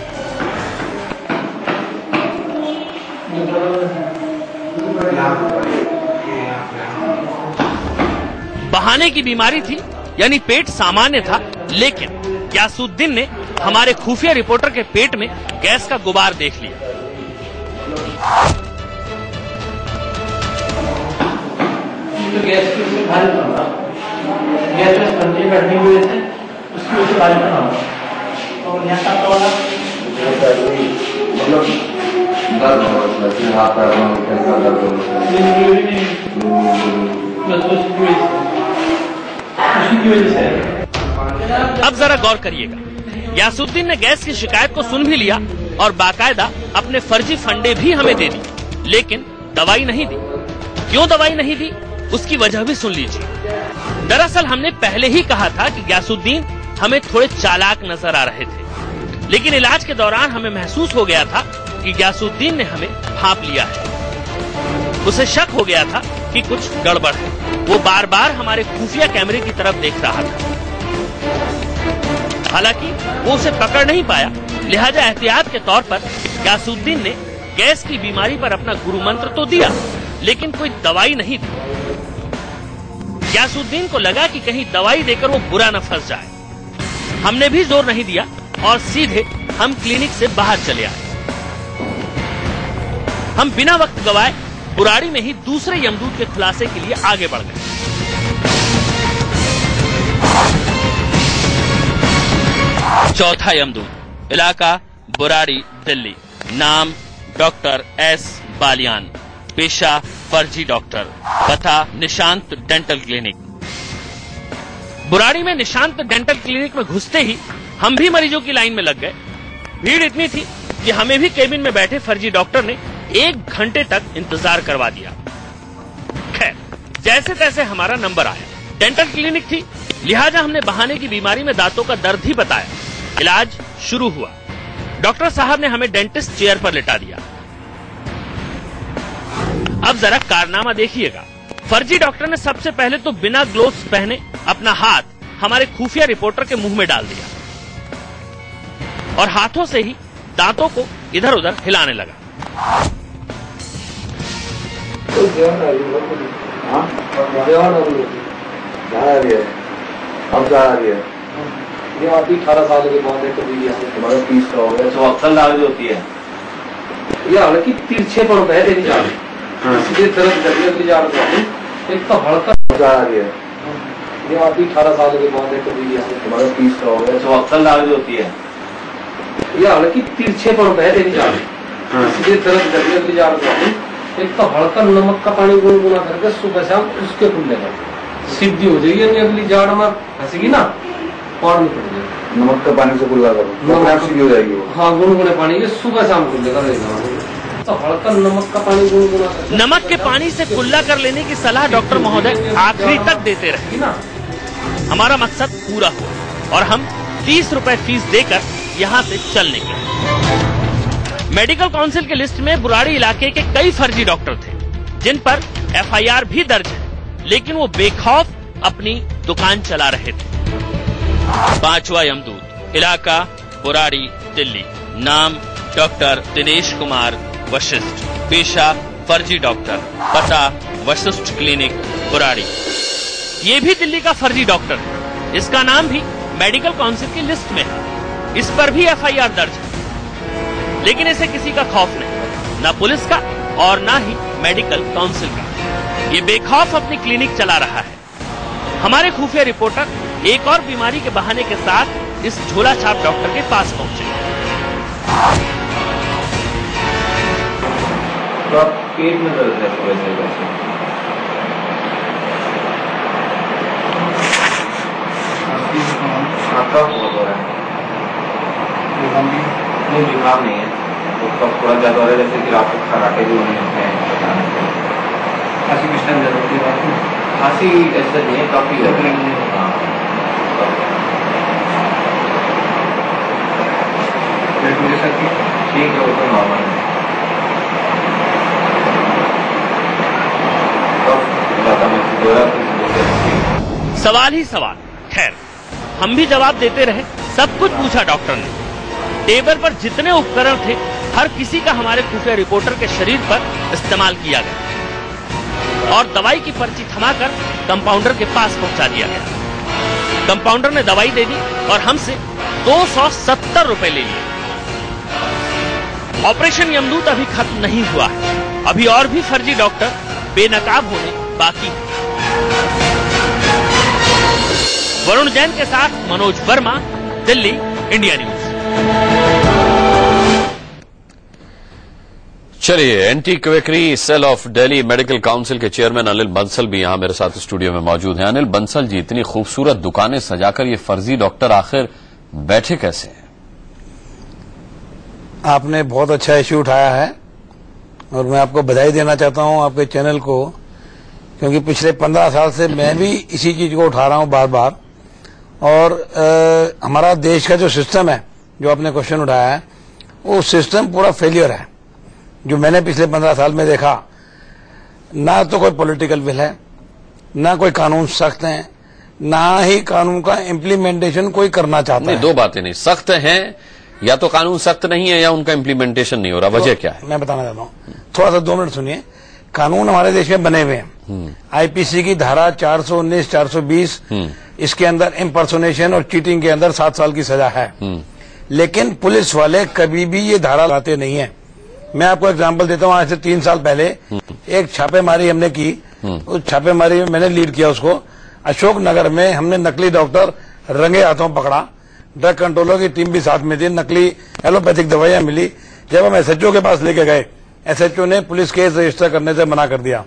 बहाने की बीमारी थी, यानी पेट सामान्य था, लेकिन ग्यासुद्दीन ने हमारे खुफिया रिपोर्टर के पेट में गैस का गुबार देख लिया। गैस की भारी पड़ा, गैस में स्पंजी बैठने की वजह से उसकी वजह से भारी पड़ा और यहाँ का वाला मतलब दर्द हो रहा है, हाथ पैर में कैसा दर्द हो रहा है। अब जरा गौर करिएगा, ग्यासुद्दीन ने गैस की शिकायत को सुन भी लिया और बाकायदा अपने फर्जी फंडे भी हमें दे दी, लेकिन दवाई नहीं दी। क्यों दवाई नहीं दी, उसकी वजह भी सुन लीजिए। दरअसल हमने पहले ही कहा था कि ग्यासुद्दीन हमें थोड़े चालाक नजर आ रहे थे, लेकिन इलाज के दौरान हमें महसूस हो गया था कि ग्यासुद्दीन ने हमें भांप लिया है। उसे शक हो गया था कि कुछ गड़बड़ है। वो बार बार हमारे खुफिया कैमरे की तरफ देख रहा था। हालांकि वो उसे पकड़ नहीं पाया, लिहाजा एहतियात के तौर पर गयासुद्दीन ने गैस की बीमारी पर अपना गुरु मंत्र तो दिया, लेकिन कोई दवाई नहीं दी। गयासुद्दीन को लगा कि कहीं दवाई देकर वो बुरा न फंस जाए। हमने भी जोर नहीं दिया और सीधे हम क्लिनिक से बाहर चले आए। हम बिना वक्त गवाए बुराड़ी में ही दूसरे यमदूत के खुलासे के लिए आगे बढ़ गए। चौथा यमदूत, इलाका बुराड़ी, दिल्ली, नाम डॉक्टर एस बालियान, पेशा फर्जी डॉक्टर, पता निशांत डेंटल क्लिनिक। बुराड़ी में निशांत डेंटल क्लिनिक में घुसते ही हम भी मरीजों की लाइन में लग गए। भीड़ इतनी थी कि हमें भी केबिन में बैठे फर्जी डॉक्टर ने 1 घंटे तक इंतजार करवा दिया। खैर, जैसे तैसे हमारा नंबर आया। डेंटल क्लिनिक थी, लिहाजा हमने बहाने की बीमारी में दांतों का दर्द ही बताया। इलाज शुरू हुआ। डॉक्टर साहब ने हमें डेंटिस्ट चेयर पर लिटा दिया। अब जरा कारनामा देखिएगा। फर्जी डॉक्टर ने सबसे पहले तो बिना ग्लोव्स पहने अपना हाथ हमारे खुफिया रिपोर्टर के मुंह में डाल दिया और हाथों से ही दांतों को इधर उधर हिलाने लगा। अब जा रही है। ये आदमी 18 साल के बाद एक भी हमारा 30 का हो गया, जो अक्सर लाज होती है। ये हालांकि तिरछे पर पहले नहीं जा रही, सीधे तरफ जल्दी जा रही, एक तो हड़का जा रही है। ये आदमी 18 साल के बाद एक भी हमारा 30 का हो गया, जो अक्सर लाज होती है। ये हालांकि तिरछे पर पहले नहीं जा रही, सीधे तरफ जल्दी जा रही, एक तो हड़का नमक का पानी गुनगुना करके सुबह शाम उसके खुलेगा, सीधी हो जाएगी। अगली जाड़ में फंसेगी ना और नहीं पड़ जाएगी। नमक का पानी से कुल्ला करो, सीधी हो जाएगी वो। हाँ, गुनगुने पानी के सुबह शाम खुलेगा। तो हल्का नमक का पानी गुनगुना, नमक के पानी से कुल्ला कर लेने की सलाह डॉक्टर महोदय आखिरी तक देते रहे ना। हमारा मकसद पूरा हुआ और हम 30 रुपए फीस देकर यहाँ से चल निकले। मेडिकल काउंसिल के लिस्ट में बुराड़ी इलाके के कई फर्जी डॉक्टर थे, जिन पर FIR भी दर्ज है, लेकिन वो बेखौफ अपनी दुकान चला रहे थे। 5वां यमदूत, इलाका बुराड़ी, दिल्ली, नाम डॉक्टर दिनेश कुमार वशिष्ठ, पेशा फर्जी डॉक्टर, पता वशिष्ठ क्लिनिक, बुराड़ी। ये भी दिल्ली का फर्जी डॉक्टर है। इसका नाम भी मेडिकल काउंसिल की लिस्ट में है। इस पर भी FIR दर्ज है, लेकिन इसे किसी का खौफ नहीं, न पुलिस का और न ही मेडिकल काउंसिल का। ये बेखौफ अपनी क्लिनिक चला रहा है। हमारे खुफिया रिपोर्टर एक और बीमारी के बहाने के साथ इस झोला छाप डॉक्टर के पास पहुंचे। तो आप पेट में दर्द है वैसे आपका हो रहा है? नहीं, बीमार नहीं है, उसका थोड़ा ज्यादा हो रहा है, जैसे कि आपको खराटे भी होने लगते हैं। खांसी किस टाइम ज्यादा होती है? खांसी ऐसा नहीं है, काफी ज्यादा है। हाँ, ठीक है, वो तो नॉर्मल है। सवाल ही सवाल। खैर, हम भी जवाब देते रहे। सब कुछ पूछा डॉक्टर ने। टेबल पर जितने उपकरण थे, हर किसी का हमारे खुफिया रिपोर्टर के शरीर पर इस्तेमाल किया गया और दवाई की पर्ची थमाकर कंपाउंडर के पास पहुंचा दिया गया। कंपाउंडर ने दवाई दे दी और हमसे 270 रुपए ले लिए। ऑपरेशन यमदूत अभी खत्म नहीं हुआ है। अभी और भी फर्जी डॉक्टर बेनकाब होने बाकी है। वरुण जैन के साथ मनोज वर्मा, दिल्ली, इंडिया न्यूज। चलिए, anti quackery cell of Delhi medical council के चेयरमैन अनिल बंसल भी यहां मेरे साथ स्टूडियो में मौजूद हैं। अनिल बंसल जी, इतनी खूबसूरत दुकानें सजाकर ये फर्जी डॉक्टर आखिर बैठे कैसे हैं? आपने बहुत अच्छा इश्यू उठाया है और मैं आपको बधाई देना चाहता हूं आपके चैनल को, क्योंकि पिछले 15 साल से मैं भी इसी चीज को उठा रहा हूं बार बार। और हमारा देश का जो सिस्टम है, जो आपने क्वेश्चन उठाया है, वो सिस्टम पूरा फेलियर है। जो मैंने पिछले 15 साल में देखा, ना तो कोई पॉलिटिकल विल है, ना कोई कानून सख्त है, ना ही कानून का इम्प्लीमेंटेशन कोई करना चाहता नहीं, है। दो बातें नहीं, सख्त हैं या तो कानून सख्त नहीं है या उनका इम्प्लीमेंटेशन नहीं हो रहा, वजह क्या है? मैं बताना चाहता हूँ, थोड़ा सा 2 मिनट सुनिए। कानून हमारे देश में बने हुए हैं, आईपीसी की धारा 419, 420, इसके अंदर इम्पर्सोनेशन और चीटिंग के अंदर 7 साल की सजा है, लेकिन पुलिस वाले कभी भी ये धारा लाते नहीं है। मैं आपको एग्जांपल देता हूँ, आज से 3 साल पहले एक छापेमारी हमने की, उस छापेमारी में मैंने लीड किया उसको। अशोकनगर में हमने नकली डॉक्टर रंगे हाथों पकड़ा, ड्रग कंट्रोलर की टीम भी साथ में थी, नकली एलोपैथिक दवाइयां मिली। जब हम एसएचओ के पास लेके गए, एसएचओ ने पुलिस केस रजिस्टर करने से मना कर दिया।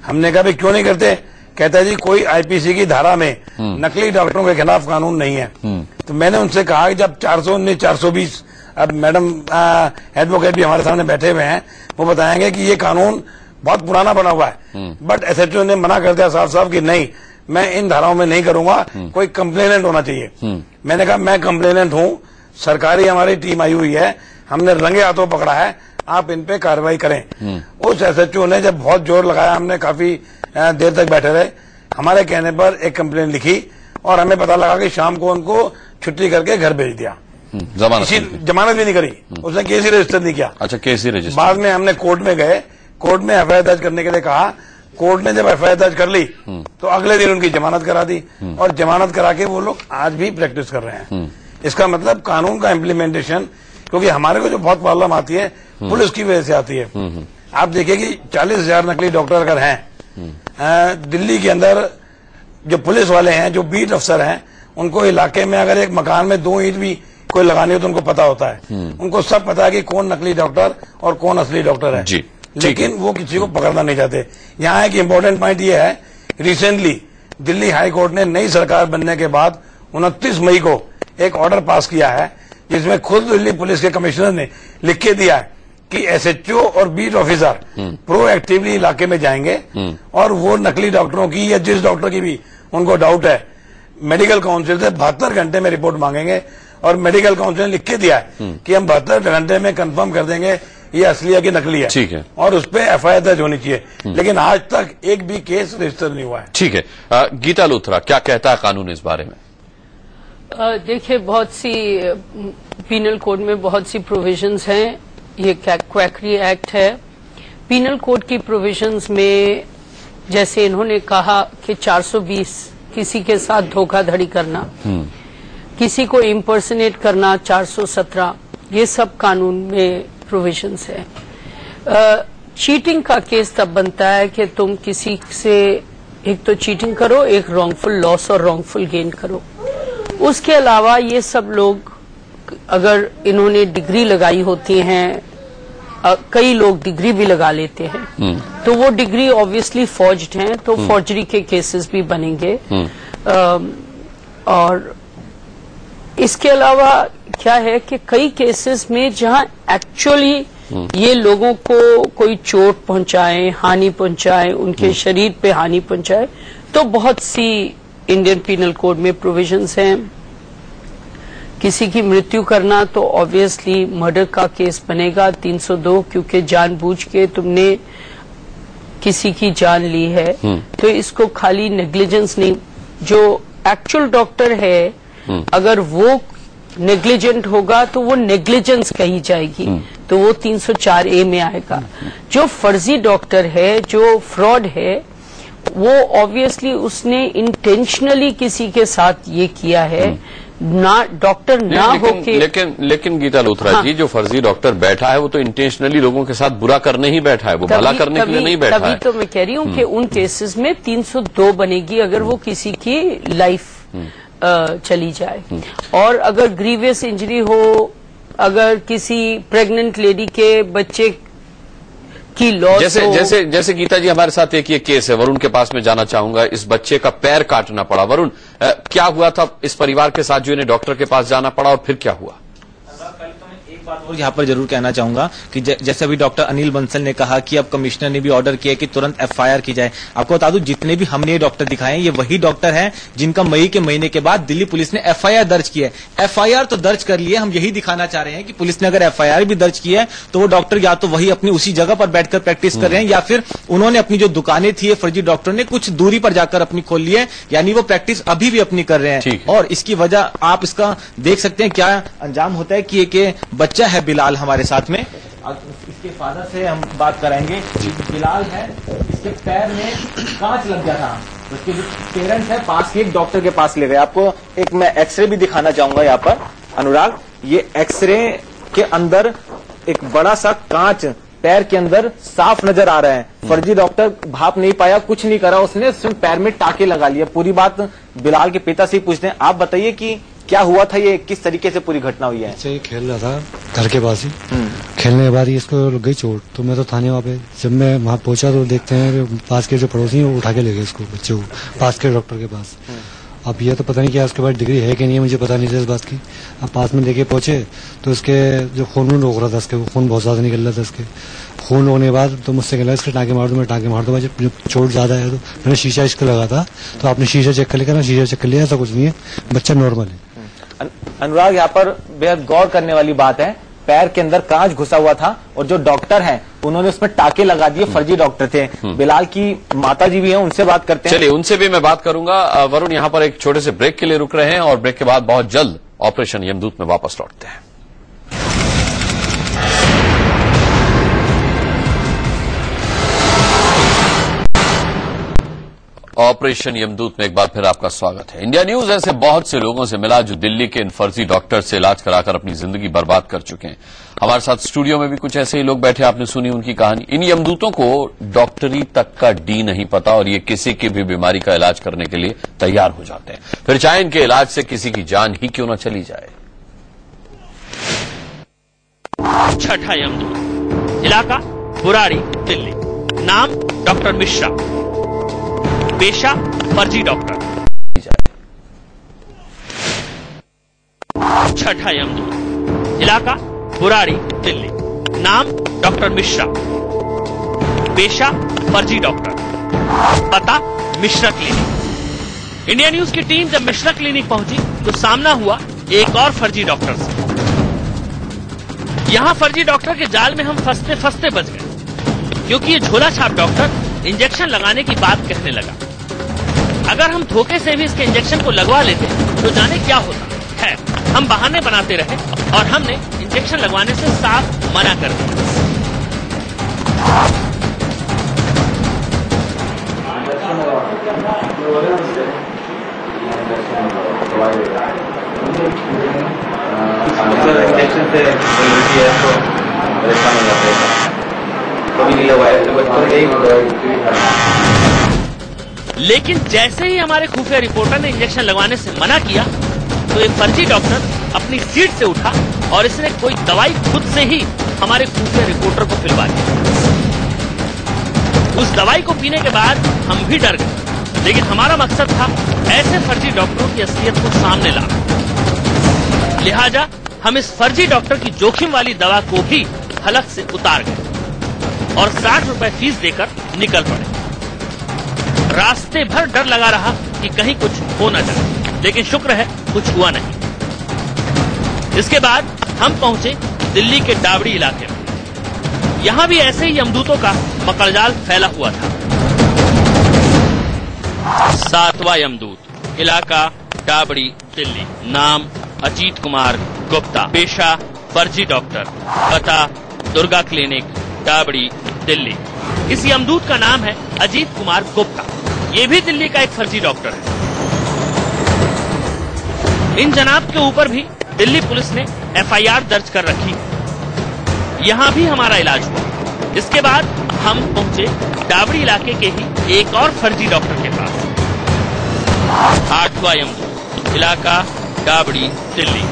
हमने कहा भाई क्यों नहीं करते? कहता है जी कोई आईपीसी की धारा में नकली डॉक्टरों के खिलाफ कानून नहीं है। तो मैंने उनसे कहा कि जब 419, 420, अब मैडम एडवोकेट भी हमारे सामने बैठे हुए हैं, वो बताएंगे कि ये कानून बहुत पुराना बना हुआ है, बट एसएचओ ने मना कर दिया साफ साफ कि नहीं, मैं इन धाराओं में नहीं करूंगा, कोई कंप्लेनेंट होना चाहिए। मैंने कहा मैं कंप्लेनेंट हूं, सरकारी हमारी टीम आई हुई है, हमने रंगे हाथों पकड़ा है, आप इन पे कार्रवाई करें। उस एसएचओ ने जब बहुत जोर लगाया, हमने काफी देर तक बैठे रहे, हमारे कहने पर एक कंप्लेन लिखी और हमें पता लगा कि शाम को उनको छुट्टी करके घर भेज दिया। जमानत भी नहीं करी, उसने केस ही रजिस्टर नहीं किया। अच्छा, केस ही रजिस्टर। बाद में हमने कोर्ट में गए, कोर्ट में एफआईआर दर्ज करने के लिए कहा, कोर्ट ने जब एफआईआर दर्ज कर ली तो अगले दिन उनकी जमानत करा दी, और जमानत करा के वो लोग आज भी प्रैक्टिस कर रहे हैं। इसका मतलब कानून का इम्प्लीमेंटेशन, क्योंकि हमारे को जो बहुत प्रॉब्लम आती है पुलिस की वजह से आती है। आप देखिए कि 40,000 नकली डॉक्टर अगर हैं दिल्ली के अंदर, जो पुलिस वाले हैं, जो बीट अफसर हैं, उनको इलाके में अगर एक मकान में 2 ईंट भी कोई लगानी हो तो उनको पता होता है, उनको सब पता है कि कौन नकली डॉक्टर और कौन असली डॉक्टर है जी। लेकिन वो किसी को पकड़ना नहीं चाहते। यहाँ एक इम्पोर्टेंट पॉइंट ये है, रिसेंटली दिल्ली हाई कोर्ट ने नई सरकार बनने के बाद 29 मई को एक ऑर्डर पास किया है, जिसमें खुद दिल्ली पुलिस के कमिश्नर ने लिख के दिया है कि एसएचओ और बीट ऑफिसर प्रोएक्टिवली इलाके में जाएंगे और वो नकली डॉक्टरों की या जिस डॉक्टर की भी उनको डाउट है, मेडिकल काउंसिल से 72 घंटे में रिपोर्ट मांगेंगे, और मेडिकल काउंसिल ने लिख के दिया है कि हम 72 घंटे में कंफर्म कर देंगे ये असली है कि नकली है। ठीक है, और उस पर एफआईआर दर्ज होनी चाहिए, लेकिन आज तक एक भी केस रजिस्टर नहीं हुआ है। ठीक है, गीता लूथरा, क्या कहता है कानून इस बारे में? देखिए, बहुत सी पीनल कोड में बहुत सी प्रोविजंस हैं। ये क्वैकरी एक्ट है। पीनल कोड की प्रोविजंस में जैसे इन्होंने कहा कि 420 किसी के साथ धोखाधड़ी करना, किसी को इम्पर्सनेट करना 417, ये सब कानून में प्रोविजंस है। चीटिंग का केस तब बनता है कि तुम किसी से एक तो चीटिंग करो, एक रॉन्गफुल लॉस और रॉन्गफुल गेन करो। उसके अलावा ये सब लोग, अगर इन्होंने डिग्री लगाई होती हैं, कई लोग डिग्री भी लगा लेते हैं, तो वो डिग्री ऑब्वियसली फॉर्ज्ड हैं, तो फॉर्जरी के केसेस भी बनेंगे। और इसके अलावा क्या है कि कई केसेस में जहां एक्चुअली ये लोगों को कोई चोट पहुंचाए, हानि पहुंचाए, उनके शरीर पे हानि पहुंचाए, तो बहुत सी इंडियन पीनल कोड में प्रोविजंस हैं। किसी की मृत्यु करना तो ऑब्वियसली मर्डर का केस बनेगा 302, क्योंकि जानबूझ के तुमने किसी की जान ली है, तो इसको खाली नेग्लिजेंस नहीं, जो एक्चुअल डॉक्टर है अगर वो नेग्लिजेंट होगा तो वो नेग्लिजेंस कही जाएगी, तो वो 304A में आएगा। जो फर्जी डॉक्टर है, जो फ्रॉड है, वो ऑब्वियसली उसने इंटेंशनली किसी के साथ ये किया है, ना डॉक्टर ना होके। लेकिन गीता लूथरा जी, जो फर्जी डॉक्टर बैठा है वो तो इंटेंशनली लोगों के साथ बुरा करने ही बैठा है, वो भला करने के लिए नहीं बैठा है। तभी तो मैं कह रही हूँ कि उन केसेस में 302 बनेगी अगर वो किसी की लाइफ चली जाए। और अगर ग्रीवियस इंजरी हो, अगर किसी प्रेग्नेंट लेडी के बच्चे की लॉस हो, जैसे गीता जी हमारे साथ एक ये केस है, वरुण के पास में जाना चाहूंगा। इस बच्चे का पैर काटना पड़ा। वरुण, क्या हुआ था इस परिवार के साथ जो इन्हें डॉक्टर के पास जाना पड़ा और फिर क्या हुआ? पहले तो मैं एक बात और यहाँ पर जरूर कहना चाहूंगा कि जैसे अभी डॉक्टर अनिल बंसल ने कहा कि अब कमिश्नर ने भी ऑर्डर किया कि तुरंत एफआईआर की जाए। आपको बता दूं, जितने भी हमने ये डॉक्टर दिखाए ये वही डॉक्टर हैं जिनका मई के महीने के बाद दिल्ली पुलिस ने एफआईआर दर्ज किया है। एफआईआर तो दर्ज कर लिए, हम यही दिखाना चाह रहे हैं कि पुलिस ने अगर एफआईआर भी दर्ज की है तो वो डॉक्टर या तो वही अपनी उसी जगह पर बैठकर प्रैक्टिस कर रहे हैं या फिर उन्होंने अपनी जो दुकानें थी फर्जी डॉक्टर ने कुछ दूरी पर जाकर अपनी खोल ली है, यानी वो प्रैक्टिस अभी भी अपनी कर रहे हैं। और इसकी वजह आप इसका देख सकते हैं क्या अंजाम होता है कि एक बच्चा है बिलाल हमारे साथ में, इसके फादर से हम बात कराएंगे। बिलाल है, इसके पैर में कांच लग गया था, उसके जो पेरेंट्स है पास के एक डॉक्टर के पास ले गए। आपको एक मैं एक्सरे भी दिखाना चाहूंगा यहाँ पर अनुराग, ये एक्सरे के अंदर एक बड़ा सा कांच पैर के अंदर साफ नजर आ रहा है। फर्जी डॉक्टर भाप नहीं पाया, कुछ नहीं करा, उसने सिर्फ पैर में टाके लगा लिए। पूरी बात बिलाल के पिता से ही पूछते हैं। आप बताइए कि क्या हुआ था, ये किस तरीके से पूरी घटना हुई है? ये खेल रहा था घर के पास ही, खेलने के बाद ही इसको लग गई चोट, तो मैं तो थाने वहाँ पे जब मैं वहाँ पहुंचा तो देखते हैं कि पास के जो पड़ोसी हैं वो उठा के ले गए इसको, बच्चे को पास के डॉक्टर के पास। अब ये तो पता नहीं क्या उसके पास डिग्री है कि नहीं है, मुझे पता नहीं था इस बात की। अब पास में लेके पहुंचे तो इसके जो खून रोक रहा था, इसके खून बहुत ज्यादा निकल रहा था। इसके खून होने के बाद तो मुझसे कहला इसके टाँके मार दो, मैं टाँके मार दूँ, जब चोट ज्यादा है तो मैंने शीशा इसको लगा था, तो आपने शीशा चेक कर लिया, शीशा चेक कर लिया, ऐसा कुछ नहीं है, बच्चा नॉर्मल है। अनुराग, यहाँ पर बेहद गौर करने वाली बात है, पैर के अंदर कांच घुसा हुआ था और जो डॉक्टर हैं उन्होंने उसमें टाके लगा दिए, फर्जी डॉक्टर थे। बिलाल की माता जी भी हैं, उनसे बात करते हैं। चलिए, उनसे भी मैं बात करूंगा। वरुण, यहाँ पर एक छोटे से ब्रेक के लिए रुक रहे हैं और ब्रेक के बाद बहुत जल्द ऑपरेशन यमदूत में वापस लौटते हैं। ऑपरेशन यमदूत में एक बार फिर आपका स्वागत है। इंडिया न्यूज ऐसे बहुत से लोगों से मिला जो दिल्ली के इन फर्जी डॉक्टर से इलाज कराकर अपनी जिंदगी बर्बाद कर चुके हैं। हमारे साथ स्टूडियो में भी कुछ ऐसे ही लोग बैठे, आपने सुनी उनकी कहानी। इन यमदूतों को डॉक्टरी तक का डी नहीं पता और ये किसी की भी बीमारी का इलाज करने के लिए तैयार हो जाते हैं, फिर चाहे इनके इलाज से किसी की जान ही क्यों न चली जाए। छठा यमदूत, इलाका बुराड़ी, दिल्ली। नाम डॉक्टर मिश्रा, पेशा फर्जी डॉक्टर। छठा यमदूत, इलाका बुराड़ी, दिल्ली। नाम डॉक्टर मिश्रा, पेशा फर्जी डॉक्टर, पता मिश्रा क्लिनिक। इंडिया न्यूज की टीम जब मिश्रा क्लिनिक पहुंची तो सामना हुआ एक और फर्जी डॉक्टर से। यहां फर्जी डॉक्टर के जाल में हम फंसते फंसते बच गए, क्योंकि ये झोला छाप डॉक्टर इंजेक्शन लगाने की बात कहने लगा। अगर हम धोखे से भी इसके इंजेक्शन को लगवा लेते तो जाने क्या होता है। हम बहाने बनाते रहे और हमने इंजेक्शन लगवाने से साफ मना कर दिया। इंजेक्शन से है तो परेशान हो जाते हैं, कभी नहीं लगवाया तो बचपन यही। लेकिन जैसे ही हमारे खुफिया रिपोर्टर ने इंजेक्शन लगवाने से मना किया तो एक फर्जी डॉक्टर अपनी सीट से उठा और इसने कोई दवाई खुद से ही हमारे खुफिया रिपोर्टर को पिलवा दी। उस दवाई को पीने के बाद हम भी डर गए, लेकिन हमारा मकसद था ऐसे फर्जी डॉक्टरों की असलियत को सामने लाना। लिहाजा हम इस फर्जी डॉक्टर की जोखिम वाली दवा को भी हलक से उतार गए और 60 रुपए फीस देकर निकल पड़े। रास्ते भर डर लगा रहा कि कहीं कुछ हो न जाए, लेकिन शुक्र है कुछ हुआ नहीं। इसके बाद हम पहुंचे दिल्ली के डाबड़ी इलाके में। यहां भी ऐसे ही यमदूतों का मकड़जाल फैला हुआ था। सातवां यमदूत, इलाका डाबड़ी, दिल्ली। नाम अजीत कुमार गुप्ता, पेशा फर्जी डॉक्टर, पता दुर्गा क्लिनिक, डाबड़ी, दिल्ली। इस यमदूत का नाम है अजीत कुमार गुप्ता। ये भी दिल्ली का एक फर्जी डॉक्टर है। इन जनाब के ऊपर भी दिल्ली पुलिस ने एफआईआर दर्ज कर रखी। यहां भी हमारा इलाज हुआ। इसके बाद हम पहुंचे डाबड़ी इलाके के ही एक और फर्जी डॉक्टर के पास। आठवां यमदूत, इलाका डाबड़ी, दिल्ली।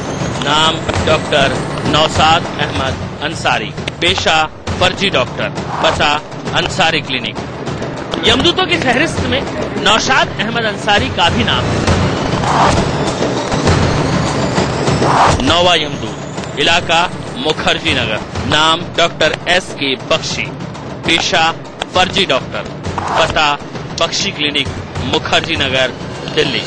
नाम डॉक्टर नौसाद अहमद अंसारी, पेशा फर्जी डॉक्टर, पता अंसारी क्लिनिक। यमदूतों की फहरिस्त में नौशाद अहमद अंसारी का भी नाम है। नौवां यमदूत, इलाका मुखर्जी नगर। नाम डॉक्टर S.K. बख्शी, पेशा फर्जी डॉक्टर, पता Bakshi clinic, Mukherjee Nagar, Delhi.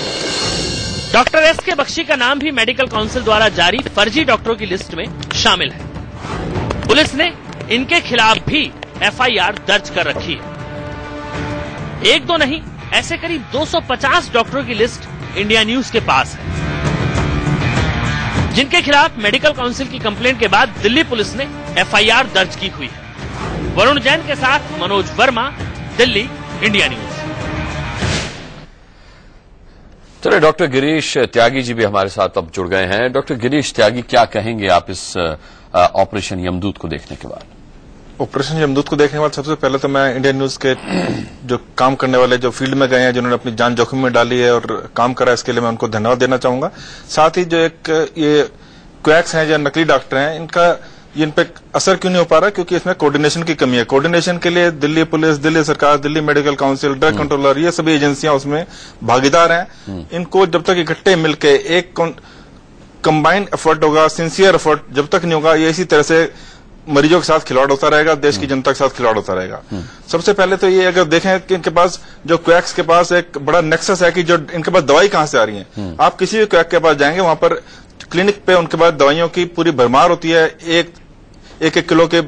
Doctor S.K. Bakshi का नाम भी मेडिकल काउंसिल द्वारा जारी फर्जी डॉक्टरों की लिस्ट में शामिल है। पुलिस ने इनके खिलाफ भी FIR दर्ज कर रखी है। एक दो नहीं, ऐसे करीब 250 डॉक्टरों की लिस्ट इंडिया न्यूज के पास है, जिनके खिलाफ मेडिकल काउंसिल की कंप्लेंट के बाद दिल्ली पुलिस ने FIR दर्ज की हुई है। वरुण जैन के साथ मनोज वर्मा, दिल्ली, इंडिया न्यूज। चलिए, डॉक्टर गिरीश त्यागी जी भी हमारे साथ अब जुड़ गए हैं। डॉक्टर गिरीश त्यागी, क्या कहेंगे आप इस ऑपरेशन यमदूत को देखने के बाद? ऑपरेशन यमदूत को देखने के बाद सबसे पहले तो मैं इंडियन न्यूज के जो काम करने वाले, जो फील्ड में गए हैं, जिन्होंने अपनी जान जोखिम में डाली है और काम करा है, इसके लिए मैं उनको धन्यवाद देना चाहूंगा। साथ ही जो एक ये क्वैक्स हैं, जो नकली डॉक्टर हैं, इनका इन पे असर क्यों नहीं हो पा रहा? क्योंकि इसमें कोऑर्डिनेशन की कमी है। कोऑर्डिनेशन के लिए दिल्ली पुलिस, दिल्ली सरकार, Delhi medical council, drug controller, ये सभी एजेंसियां उसमें भागीदार हैं। इनको जब तक इकट्ठे मिलकर एक कंबाइंड एफर्ट होगा, सिंसियर एफर्ट जब तक नहीं होगा, ये इसी तरह से मरीजों के साथ खिलवाड़ होता रहेगा, देश की जनता के साथ खिलवाड़ होता रहेगा। सबसे पहले तो ये अगर देखें कि इनके पास जो क्वैक्स के पास एक बड़ा नेक्सस है कि जो इनके पास दवाई कहां से आ रही है। आप किसी भी क्वैक के पास जाएंगे, वहां पर क्लिनिक पे उनके पास दवाइयों की पूरी भरमार होती है। एक किलो के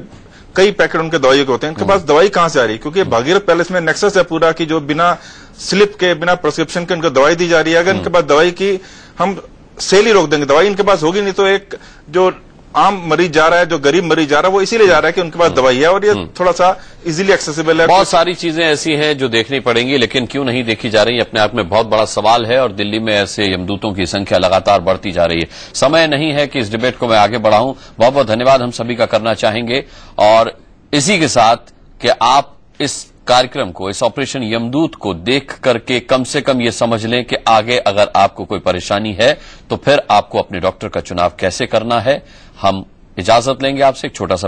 कई पैकेट उनके दवाइयों के होते हैं। इनके पास दवाई कहां से आ रही है? क्योंकि भागीरथ पैलेस में नेक्सस है पूरा कि जो बिना स्लिप के, बिना प्रिस्क्रिप्शन के उनको दवाई दी जा रही है। अगर इनके पास दवाई की हम सेल ही रोक देंगे, दवाई इनके पास होगी नहीं, तो एक जो आम मरीज जा रहा है, जो गरीब मरीज जा रहा है, वो इसीलिए जा रहा है कि उनके पास दवाई है और ये थोड़ा सा इजीली एक्सेसिबल है। बहुत सारी चीजें ऐसी हैं जो देखनी पड़ेंगी, लेकिन क्यों नहीं देखी जा रही, अपने आप में बहुत बड़ा सवाल है। और दिल्ली में ऐसे यमदूतों की संख्या लगातार बढ़ती जा रही है। समय नहीं है कि इस डिबेट को मैं आगे बढ़ाऊं। बहुत बहुत धन्यवाद हम सभी का करना चाहेंगे, और इसी के साथ कि आप इस कार्यक्रम को, इस ऑपरेशन यमदूत को देख करके कम से कम ये समझ लें कि आगे अगर आपको कोई परेशानी है तो फिर आपको अपने डॉक्टर का चुनाव कैसे करना है। हम इजाजत लेंगे आपसे, एक छोटा सा